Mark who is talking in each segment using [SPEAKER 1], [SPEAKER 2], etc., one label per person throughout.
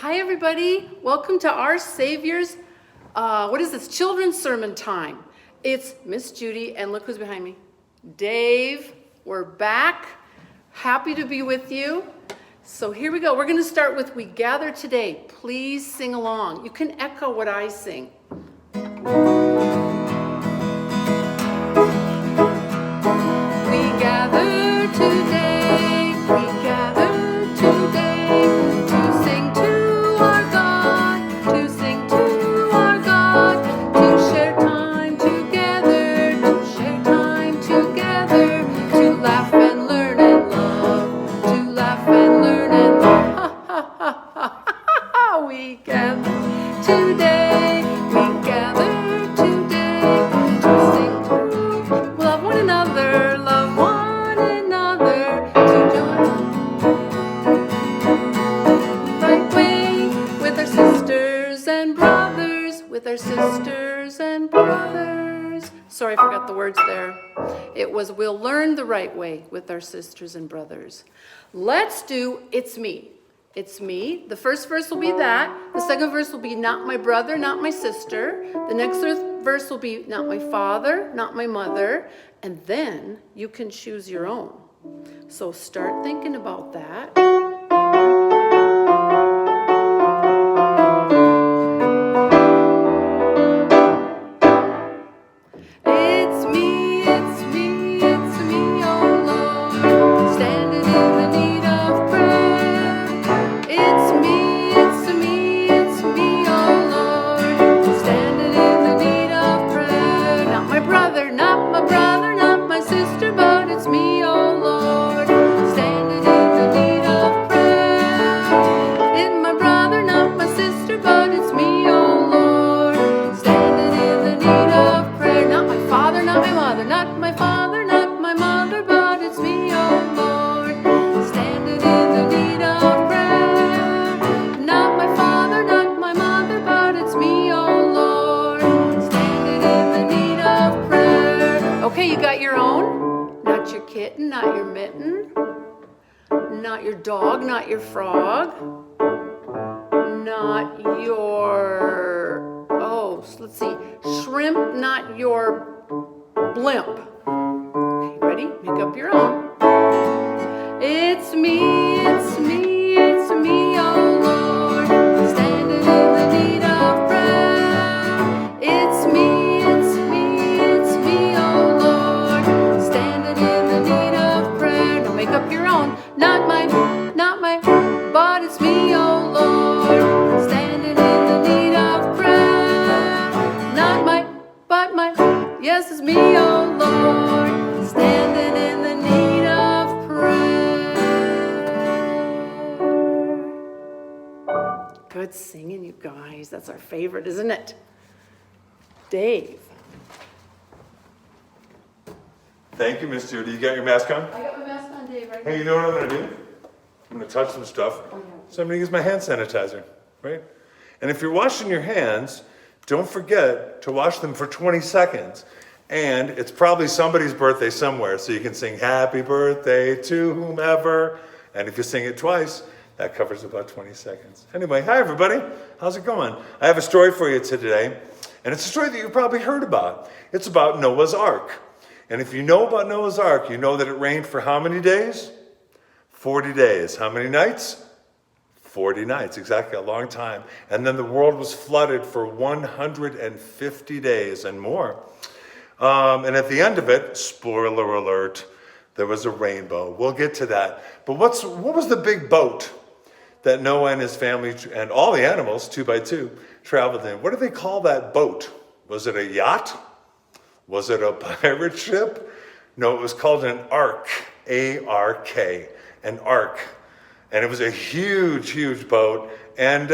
[SPEAKER 1] Hi, everybody. Welcome to Our Savior's, what is this, children's sermon time. It's Miss Judy, and look who's behind me. Dave, we're back. Happy to be with you. So here we go. We're going to start with We Gather Today. Please sing along. You can echo what I sing. We gather today. We gather today to sing to our God, to sing to our God, to share time together, to share time together, to laugh and learn and love, to laugh and learn and love. Ha ha ha ha ha ha! We gather today, we gather today to sing to love one another, love one another, to join right way with our sisters and brothers, with our sisters and brothers. Sorry, I forgot the words there. It was, we'll learn the right way with our sisters and brothers. Let's do It's Me. It's me. The first verse will be that. The second verse will be not my brother, not my sister. The next verse will be not my father, not my mother. And then you can choose your own. So start thinking about that. It's me, it's me, it's me, oh Lord, standing in the need of prayer. It's me, it's me, it's me, oh Lord, standing in the need of prayer. Not my brother, not my brother, not my sister, but it's me, oh Lord, standing in the need of prayer. It's my brother, not my sister, but it's me, oh Lord, standing in the need of prayer. Not my father, not my mother, not my father, not my mother, but it's me, oh Lord, standing in the need of prayer. Not my father, not my mother, but it's me, oh Lord, standing in the need of prayer. Okay, you got your own? Not your kitten, not your mitten, not your dog, not your frog, not your, let's see, shrimp, not your blimp. Okay, ready? Make up your own. It's me, it's me, it's me, oh Lord, standing in the need of prayer. It's me, it's me, it's me, oh Lord, standing in the need of prayer. Now make up your own. Not my, but it's me, oh Lord, standing in the need of prayer. Not my, but my, yes, it's me, oh Lord, standing in the need of prayer. Good singing, you guys. That's our favorite, isn't it? Dave.
[SPEAKER 2] Thank you, Miss Judy. You got your mask on?
[SPEAKER 1] I got my mask on, Dave, right
[SPEAKER 2] Hey, you know what I'm going to do? I'm going to touch some stuff.
[SPEAKER 1] Oh, yeah.
[SPEAKER 2] So I'm going to use my hand sanitizer, right? And if you're washing your hands, don't forget to wash them for 20 seconds. And it's probably somebody's birthday somewhere, so you can sing happy birthday to whomever. And if you sing it twice, that covers about 20 seconds. Anyway, hi everybody. How's it going? I have a story for you today. And it's a story that you probably heard about. It's about Noah's Ark. And if you know about Noah's Ark, you know that it rained for how many days? 40 days. How many nights? 40 nights, exactly, a long time. And then the world was flooded for 150 days and more. And at the end of it, spoiler alert, there was a rainbow. We'll get to that. But what was the big boat that Noah and his family and all the animals, 2 by 2, traveled in? What do they call that boat? Was it a yacht? Was it a pirate ship? No, it was called an ark, A-R-K, an ark. And it was a huge, huge boat. And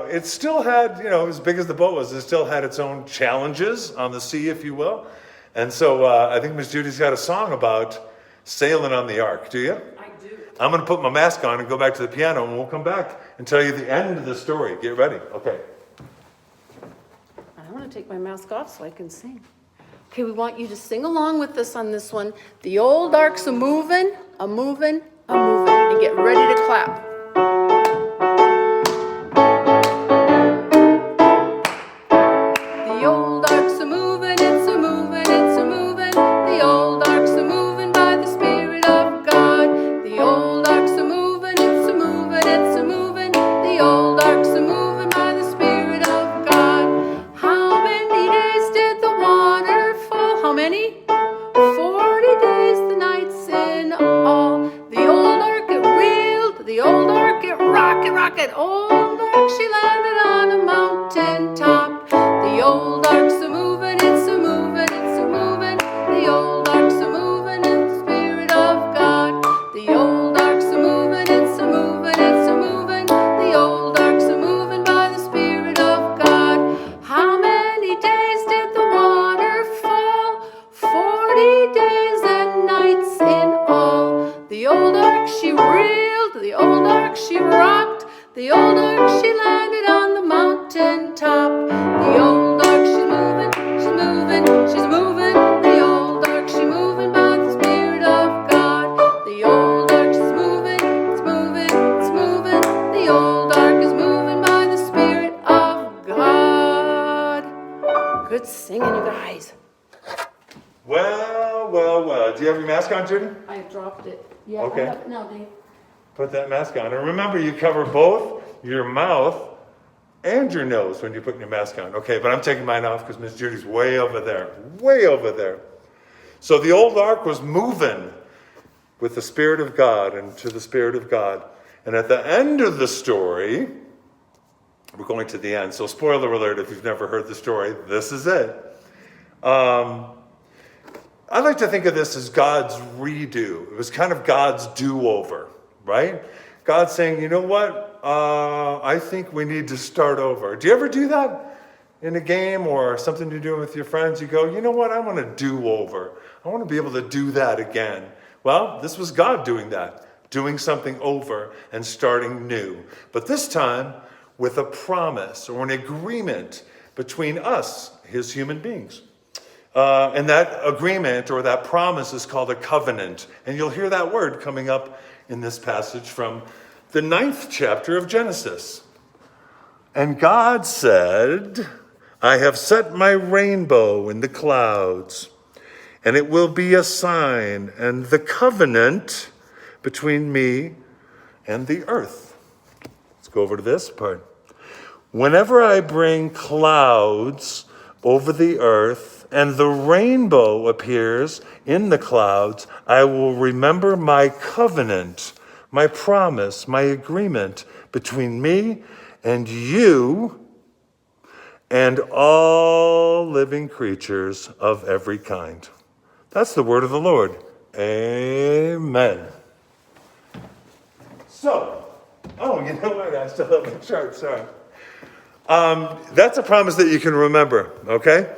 [SPEAKER 2] it still had, as big as the boat was, it still had its own challenges on the sea, if you will. And so I think Miss Judy's got a song about sailing on the ark. Do you?
[SPEAKER 1] I do.
[SPEAKER 2] I'm going to put my mask on and go back to the piano, and we'll come back and tell you the end of the story. Get ready. Okay.
[SPEAKER 1] I want to take my mask off so I can sing. Okay, we want you to sing along with us on this one. The old ark's a-moving, a-moving, a-moving. And get ready to clap. old ark's a-moving by the Spirit of God. How many days did the water fall? How many? 40 days, the nights in all. The old ark it reeled, the old ark it rocket, old ark she landed on a mountain top. The old ark's a-moving, it's a-moving, it's a-moving. The old ark's a-moving in the Spirit of God. The old ark's a-moving, it's a-moving, it's a-moving. The old ark's a-moving by the Spirit of God. How many days did the water fall? 40 days and nights in all. The old ark she reeled, the old ark she rocked, the old ark she landed on the mountain top. The old ark she's moving, she's moving, she's moving. The old ark she moving by the Spirit of God. The old ark she's moving, it's moving, it's moving. The old ark is moving by the Spirit of God. Good singing, you guys.
[SPEAKER 2] Well. Do you have your mask on, Judy?
[SPEAKER 1] I dropped it. Yeah,
[SPEAKER 2] Okay.
[SPEAKER 1] I have it now, Dave.
[SPEAKER 2] Put that mask on. And remember, you cover both your mouth and your nose when you're putting your mask on. Okay, but I'm taking mine off because Miss Judy's way over there. Way over there. So the old ark was moving with the Spirit of God and to the Spirit of God. And at the end of the story, we're going to the end. So spoiler alert, if you've never heard the story, this is it. I like to think of this as God's redo. It was kind of God's do-over, right? God's saying, you know what? I think we need to start over. Do you ever do that in a game or something you're doing with your friends? You go, you know what? I want to do over. I want to be able to do that again. Well, this was God doing that, doing something over and starting new. But this time with a promise or an agreement between us, his human beings. And that agreement or that promise is called a covenant. And you'll hear that word coming up in this passage from the 9th chapter of Genesis. And God said, I have set my rainbow in the clouds, and it will be a sign and the covenant between me and the earth. Let's go over to this part. Whenever I bring clouds over the earth, and the rainbow appears in the clouds, I will remember my covenant, my promise, my agreement between me and you and all living creatures of every kind. That's the word of the Lord. Amen. So, you know what? I still have my chart, sorry. That's a promise that you can remember, okay?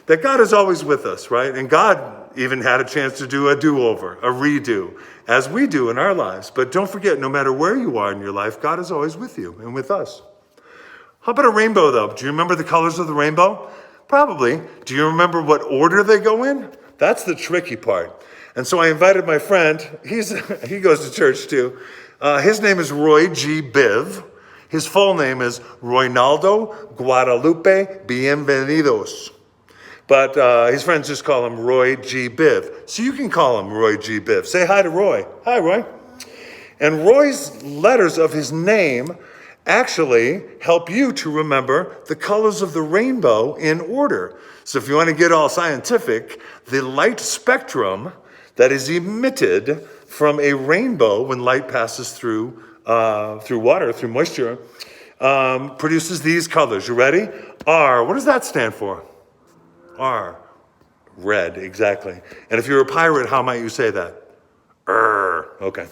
[SPEAKER 2] That God is always with us, right? And God even had a chance to do a do-over, a redo, as we do in our lives. But don't forget, no matter where you are in your life, God is always with you and with us. How about a rainbow, though? Do you remember the colors of the rainbow? Probably. Do you remember what order they go in? That's the tricky part. And so I invited my friend. He goes to church, too. His name is Roy G. Biv. His full name is Roynaldo Guadalupe Bienvenidos. But his friends just call him Roy G. Biv. So you can call him Roy G. Biv. Say hi to Roy. Hi, Roy. And Roy's letters of his name actually help you to remember the colors of the rainbow in order. So if you want to get all scientific, the light spectrum that is emitted from a rainbow when light passes through water, through moisture, produces these colors. You ready? R. What does that stand for? R. Red, exactly. And if you're a pirate, how might you say that? Okay.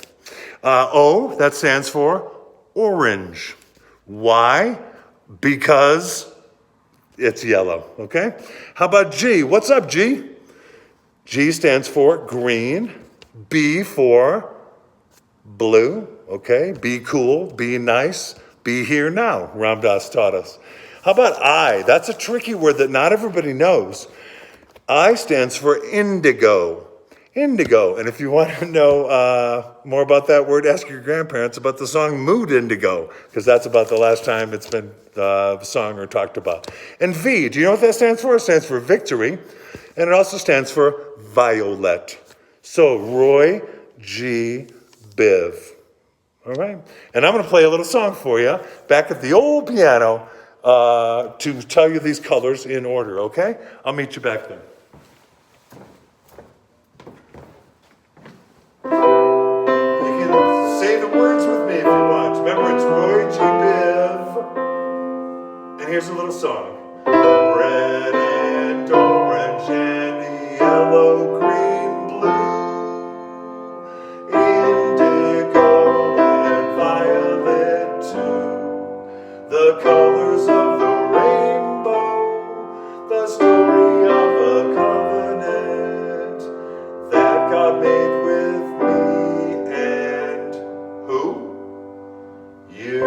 [SPEAKER 2] O, that stands for orange. Why? Because it's yellow, okay? How about G? What's up, G? G stands for green. B for blue, okay? Be cool, be nice, be here now, Ram Dass taught us. How about I? That's a tricky word that not everybody knows. I stands for indigo. Indigo. And if you want to know more about that word, ask your grandparents about the song Mood Indigo, because that's about the last time it's been sung or talked about. And V, do you know what that stands for? It stands for victory, and it also stands for violet. So Roy G. Biv. All right. And I'm going to play a little song for you back at the old piano to tell you these colors in order, okay? I'll meet you back there. You can say the words with me if you want. Remember, it's Roy G. Biv. And here's a little song. Red and orange and yellow, green, blue. The colors of the rainbow, the story of a covenant that God made with me and who? You.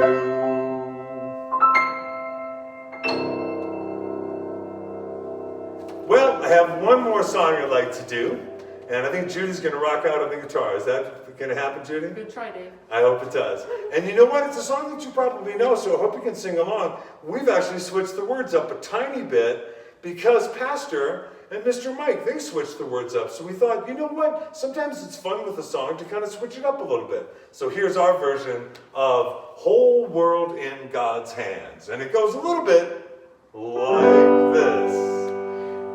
[SPEAKER 2] Well, I have one more song I'd like to do, and I think Judy's going to rock out on the guitar. Is that going to happen, Judy?
[SPEAKER 1] Good try, Dave.
[SPEAKER 2] I hope it does. And you know what? It's a song that you probably know, so I hope you can sing along. We've actually switched the words up a tiny bit because Pastor and Mr. Mike, they switched the words up. So we thought, you know what? Sometimes it's fun with a song to kind of switch it up a little bit. So here's our version of Whole World in God's Hands. And it goes a little bit like this.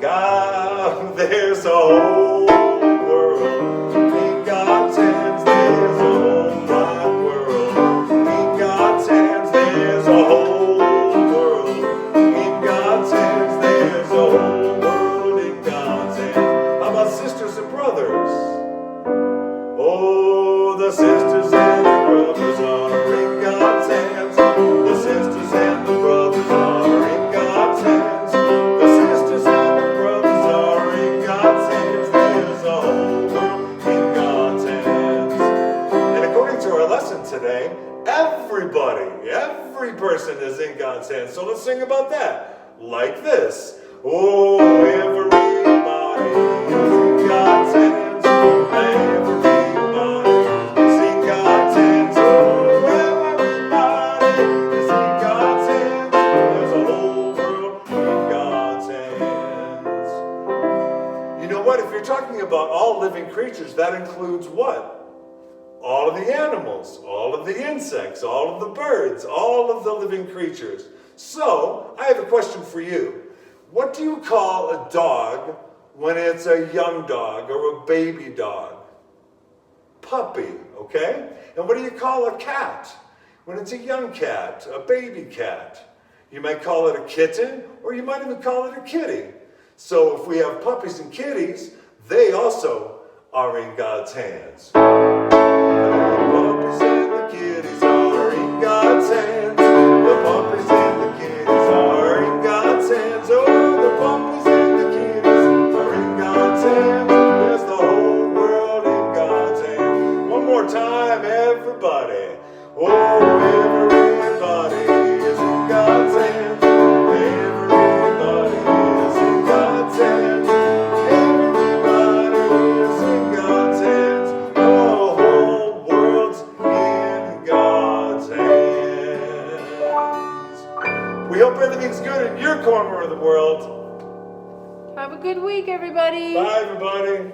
[SPEAKER 2] God, there's a whole world in God's hands. There's a whole wide world in God's hands. There's a whole world in God's hands. There's a whole world in God's hands. How about sisters and brothers? Oh, the sisters and the brothers are in God's hands. The sisters and the brothers are in God's hands. The sisters and the brothers are in God's hands. There's a whole world in God's hands. And according to our lesson today, every person is in God's hands. So let's sing about that. Like this. Oh, everybody is in God's hands. Everybody is in God's hands. Oh, everybody is in God's hands. There's a whole world in God's hands. You know what? If you're talking about all living creatures, that includes what? All of the animals, all of the insects, all of the birds, all of the living creatures. So, I have a question for you. What do you call a dog when it's a young dog or a baby dog? Puppy, okay? And what do you call a cat when it's a young cat, a baby cat? You might call it a kitten, or you might even call it a kitty. So if we have puppies and kitties, they also are in God's hands. The puppies and the kitties are in God's hands. The puppies and the kitties are in God's hands. Oh, the puppies and the kitties are in God's hands. There's the whole world in God's hands. One more time, everybody. Oh, everybody is in God's hands. Everybody is in God's hands. Everybody is in God's hands. The whole world's in God's hands. We hope everything's good in your corner of the world.
[SPEAKER 1] Have a good week, everybody.
[SPEAKER 2] Bye, everybody.